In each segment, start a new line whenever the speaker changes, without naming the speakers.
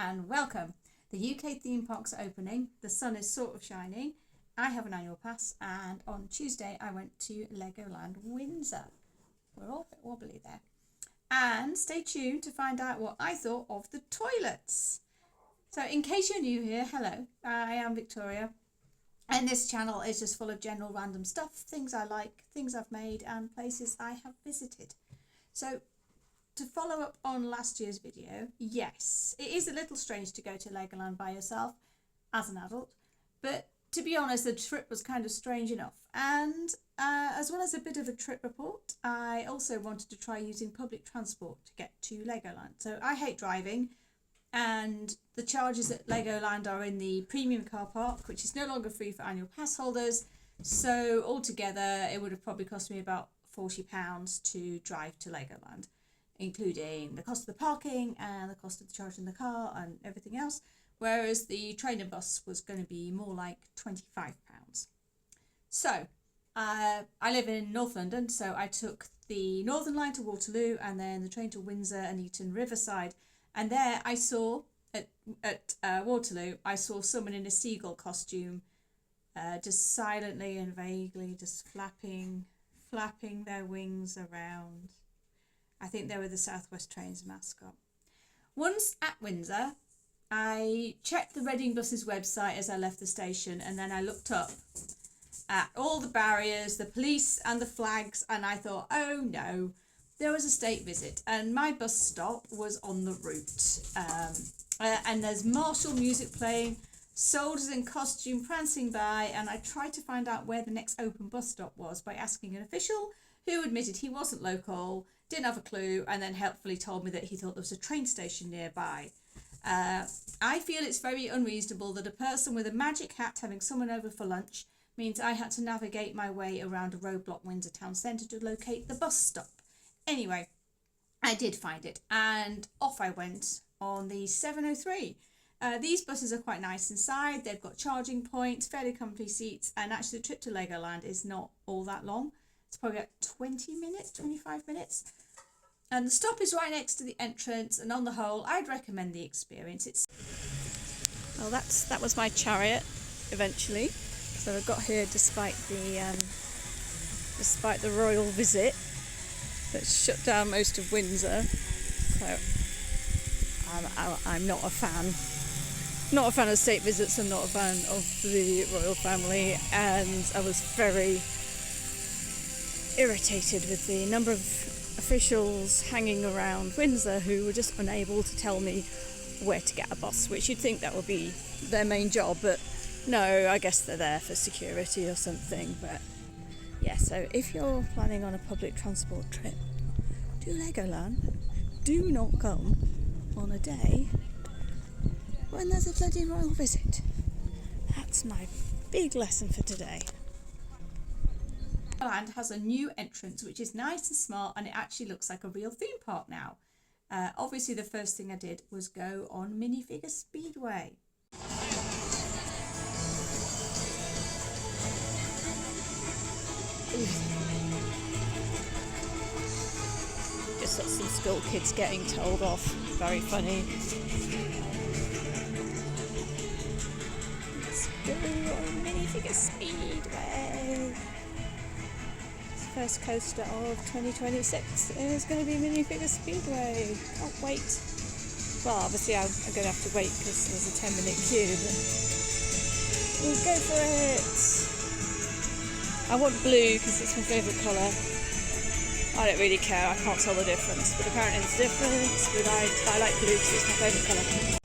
and welcome. The UK theme parks are opening, the sun is sort of shining. I have an annual pass and on Tuesday I went to Legoland Windsor. We're all a bit wobbly there. And stay tuned to find out what I thought of the toilets. So in case you're new here, hello, I am Victoria. And this channel is just full of general random stuff, things I like, things I've made and places I have visited. So to follow up on last year's video, yes, it is a little strange to go to Legoland by yourself as an adult, but to be honest, the trip was kind of strange enough. And as well as a bit of a trip report, I also wanted to try using public transport to get to Legoland. So I hate driving, and the charges at Legoland are in the premium car park, which is no longer free for annual pass holders. So altogether, it would have probably cost me about £40 to drive to Legoland, including the cost of the parking and the cost of the charge in the car and everything else, whereas the train and bus was going to be more like £25. So I live in North London, so I took the Northern Line to Waterloo and then the train to Windsor and Eton Riverside, and there I saw at Waterloo I saw someone in a seagull costume just silently and vaguely just flapping their wings around. I think they were the South West Trains mascot. Once at Windsor, I checked the Reading Bus's website as I left the station, and then I looked up at all the barriers, the police and the flags, and I thought, oh no, there was a state visit and my bus stop was on the route. And there's martial music playing, soldiers in costume prancing by, and I tried to find out where the next open bus stop was by asking an official who admitted he wasn't local, didn't have a clue, and then helpfully told me that he thought there was a train station nearby. I feel it's very unreasonable that a person with a magic hat having someone over for lunch means I had to navigate my way around a roadblock Windsor town centre to locate the bus stop. Anyway, I did find it and off I went on the 703. These buses are quite nice inside, they've got charging points, fairly comfy seats, and actually the trip to Legoland is not all that long. It's probably like 20 minutes, 25 minutes. And the stop is right next to the entrance, and on the whole, I'd recommend the experience. Well, that was my chariot, eventually. So I got here despite the royal visit that shut down most of Windsor. So I'm not a fan. Not a fan of state visits. I'm not a fan of the royal family, and I was very irritated with the number of officials hanging around Windsor who were just unable to tell me where to get a bus, which you'd think that would be their main job, but no, I guess they're there for security or something. But yeah, so if you're planning on a public transport trip to Legoland, do not come on a day when there's a bloody royal visit. That's my big lesson for today. Legoland has a new entrance which is nice and smart, and it actually looks like a real theme park now. Obviously the first thing I did was go on Minifigure Speedway. Just got some school kids getting told off. Very funny. Let's go on Minifigure Speedway. First coaster of 2026 is going to be Minifigure Speedway. Can't wait. Well, obviously I'm going to have to wait because there's a 10-minute queue, but we'll go for it. I want blue because it's my favourite colour. I don't really care, I can't tell the difference, but apparently there's a difference, but I like blue because it's my favourite colour.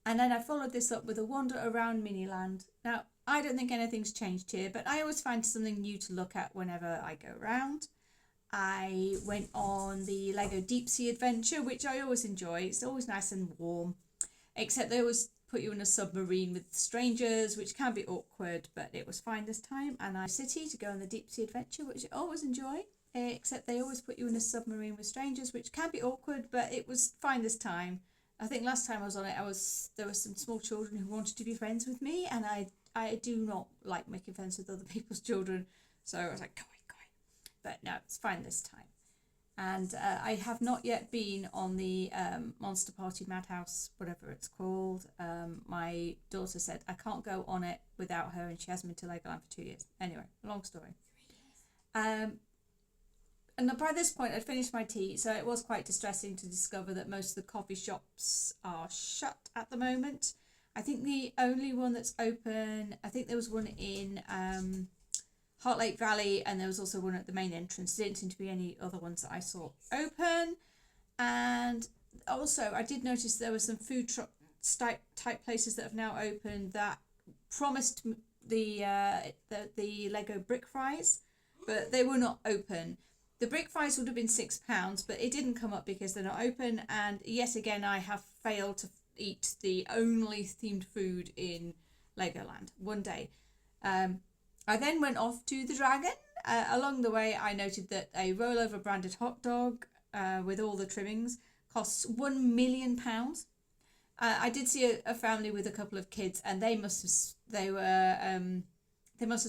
And then I followed this up with a wander around Miniland. Now, I don't think anything's changed here, but I always find something new to look at whenever I go around. I went on the Lego Deep Sea Adventure, which I always enjoy. It's always nice and warm, except they always put you in a submarine with strangers, which can be awkward, but it was fine this time. And I city to go on the Deep Sea Adventure, which I always enjoy, except they always put you in a submarine with strangers, which can be awkward, but it was fine this time. I think last time I was on it, there were some small children who wanted to be friends with me, and I I do not like making friends with other people's children, so I was like, go away. But no, it's fine this time. And I have not yet been on the Monster Party Madhouse, whatever it's called. My daughter said I can't go on it without her, and she hasn't been to Legoland for 2 years. Anyway, long story. And by this point, I'd finished my tea, so it was quite distressing to discover that most of the coffee shops are shut at the moment. I think the only one that's open, I think there was one in Heart Lake Valley, and there was also one at the main entrance. There didn't seem to be any other ones that I saw open. And also, I did notice there were some food truck type places that have now opened that promised the Lego brick fries, but they were not open. The brick fries would have been £6, but it didn't come up because they're not open. And yet again, I have failed to eat the only themed food in Legoland one day. I then went off to the Dragon. Along the way, I noted that a rollover branded hot dog with all the trimmings costs £1 million. I did see a family with a couple of kids, and they must have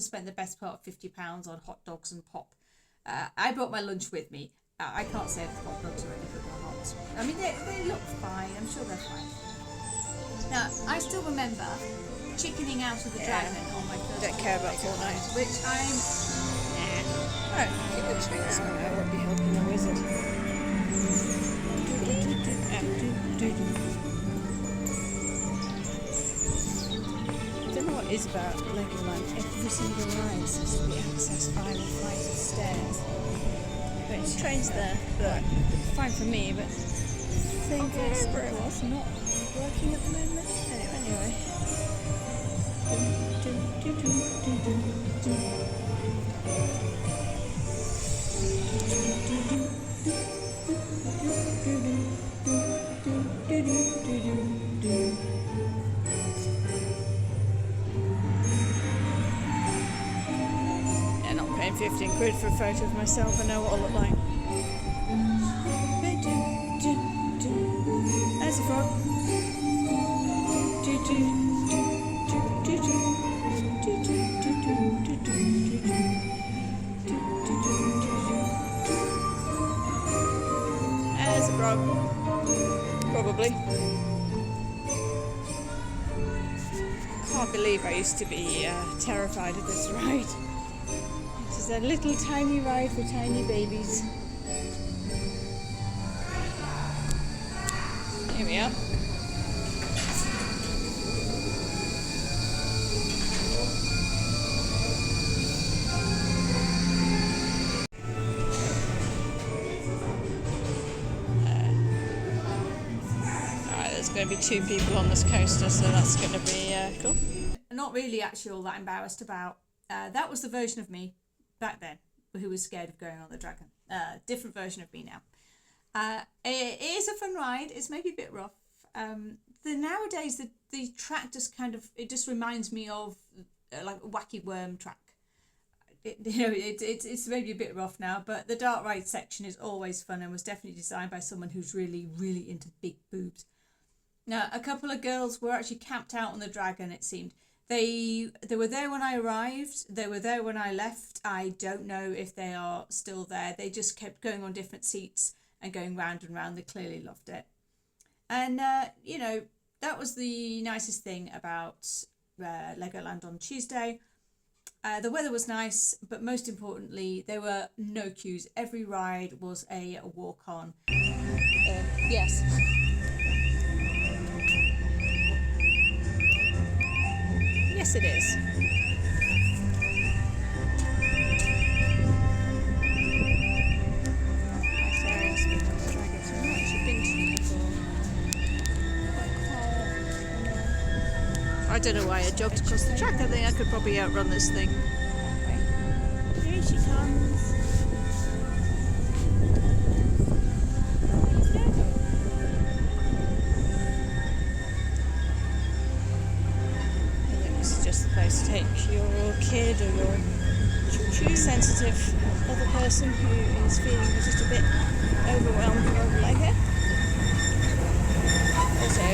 spent the best part of £50 on hot dogs and pop. I brought my lunch with me. I can't say if the hot dogs are any good or not. I mean, they look fine. I'm sure they're fine. Now, I still remember chickening out of the Dragon on my first.
Don't care about Fortnite.
Which I'm.
Oh, keep the trees. I won't be helping the wizard. I don't know what it is about Legoland. Every single ride seems to be accessed via a flight of stairs. But it's trains there, but fine for me. But I think it's not working at the moment. Anyway. Yeah, not paying 15 quid for a photo of myself. I know what I'll look like. There's a frog. There's a frog. Probably. Can't believe I used to be terrified of this ride. It is a little tiny ride for tiny babies. Here we are. There's going to be 2 people on this coaster, so that's going to be cool.
Not really actually all that embarrassed about. That was the version of me back then who was scared of going on the Dragon. Different version of me now. It is a fun ride. It's maybe a bit rough. Nowadays the track just it just reminds me of like a wacky worm track. It's maybe a bit rough now, but the dark ride section is always fun and was definitely designed by someone who's really into big boobs. Now, a couple of girls were actually camped out on the Dragon, it seemed. They were there when I arrived. They were there when I left. I don't know if they are still there. They just kept going on different seats and going round and round. They clearly loved it. And, that was the nicest thing about Legoland on Tuesday. The weather was nice, but most importantly, there were no queues. Every ride was a walk-on.
Yes. Yes, it is. I don't know why I jogged across the track. I think I could probably outrun this thing. Here she comes. This is just the place to take your kid or your sensitive other person who is feeling just a bit overwhelmed with Lego. Also,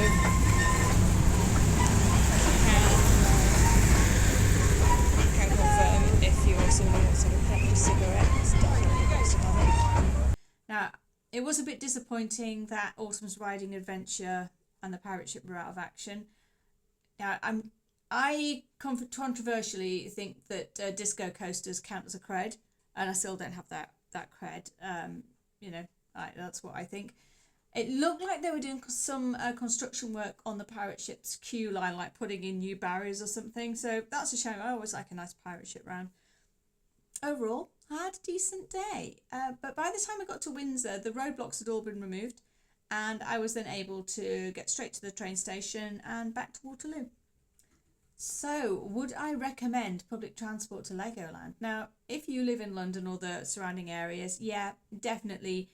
was a bit disappointing that Autumn's Riding Adventure and the pirate ship were out of action. Now, I controversially think that disco coasters count as a cred, and I still don't have that cred. That's what I think. It looked like they were doing some construction work on the pirate ship's queue line, like putting in new barriers or something. So that's a shame. I always like a nice pirate ship round. Overall, I had a decent day. But by the time I got to Windsor, the roadblocks had all been removed, and I was then able to get straight to the train station and back to Waterloo. So, would I recommend public transport to Legoland? Now, if you live in London or the surrounding areas, yeah, definitely.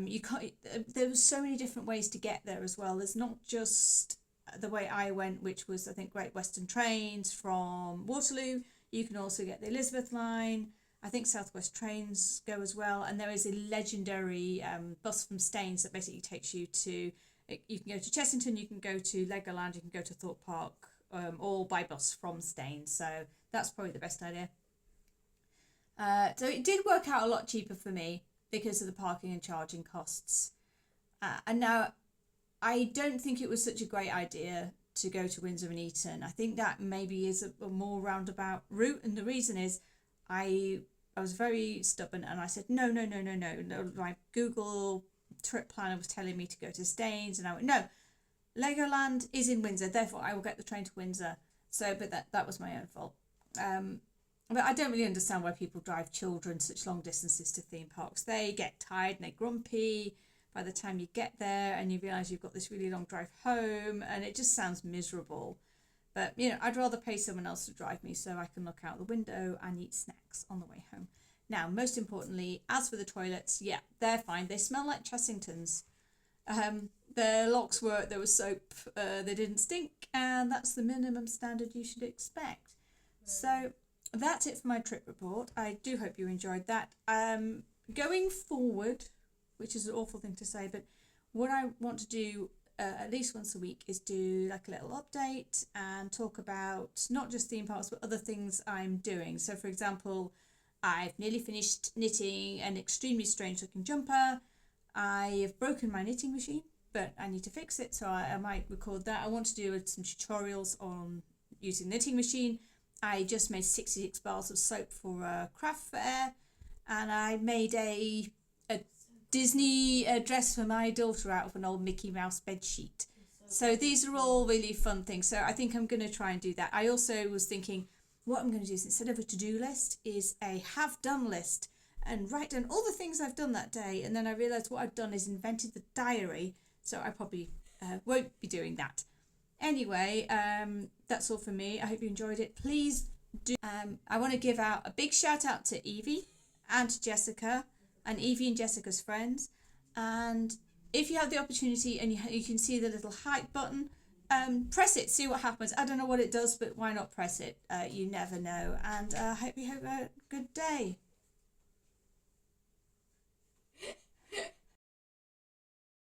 You can't. There's so many different ways to get there as well. There's not just the way I went, which was I think Great Western Trains from Waterloo. You can also get the Elizabeth line. I think South West Trains go as well, and there is a legendary bus from Staines that basically takes you to. You can go to Chessington, you can go to Legoland, you can go to Thorpe Park, all by bus from Staines. So that's probably the best idea. So it did work out a lot cheaper for me because of the parking and charging costs. And now, I don't think it was such a great idea to go to Windsor and Eton. I think that maybe is a more roundabout route. And the reason is I was very stubborn and I said, no. My Google trip planner was telling me to go to Staines. And I went, no, Legoland is in Windsor, therefore I will get the train to Windsor. So, but that was my own fault. But I don't really understand why people drive children such long distances to theme parks. They get tired and they're grumpy by the time you get there and you realise you've got this really long drive home and it just sounds miserable. But, I'd rather pay someone else to drive me so I can look out the window and eat snacks on the way home. Now, most importantly, as for the toilets, yeah, they're fine. They smell like Chessingtons. Their locks there was soap, they didn't stink, and that's the minimum standard you should expect. So that's it for my trip report. I do hope you enjoyed that. Going forward, which is an awful thing to say, but what I want to do at least once a week is do like a little update and talk about not just theme parks but other things I'm doing. So for example, I've nearly finished knitting an extremely strange looking jumper. I've broken my knitting machine, but I need to fix it, so I might record that. I want to do some tutorials on using the knitting machine. I just made 66 bars of soap for a craft fair, and I made a Disney dress for my daughter out of an old Mickey Mouse bed sheet. So these are all really fun things. So I think I'm going to try and do that. I also was thinking what I'm going to do is instead of a to-do list is a have done list and write down all the things I've done that day. And then I realised what I've done is invented the diary. So I probably won't be doing that. Anyway, that's all for me. I hope you enjoyed it. Please do. I want to give out a big shout out to Evie and to Jessica and Evie and Jessica's friends. And if you have the opportunity and you can see the little hype button, press it, see what happens. I don't know what it does, but why not press it? You never know. And I hope you have a good day.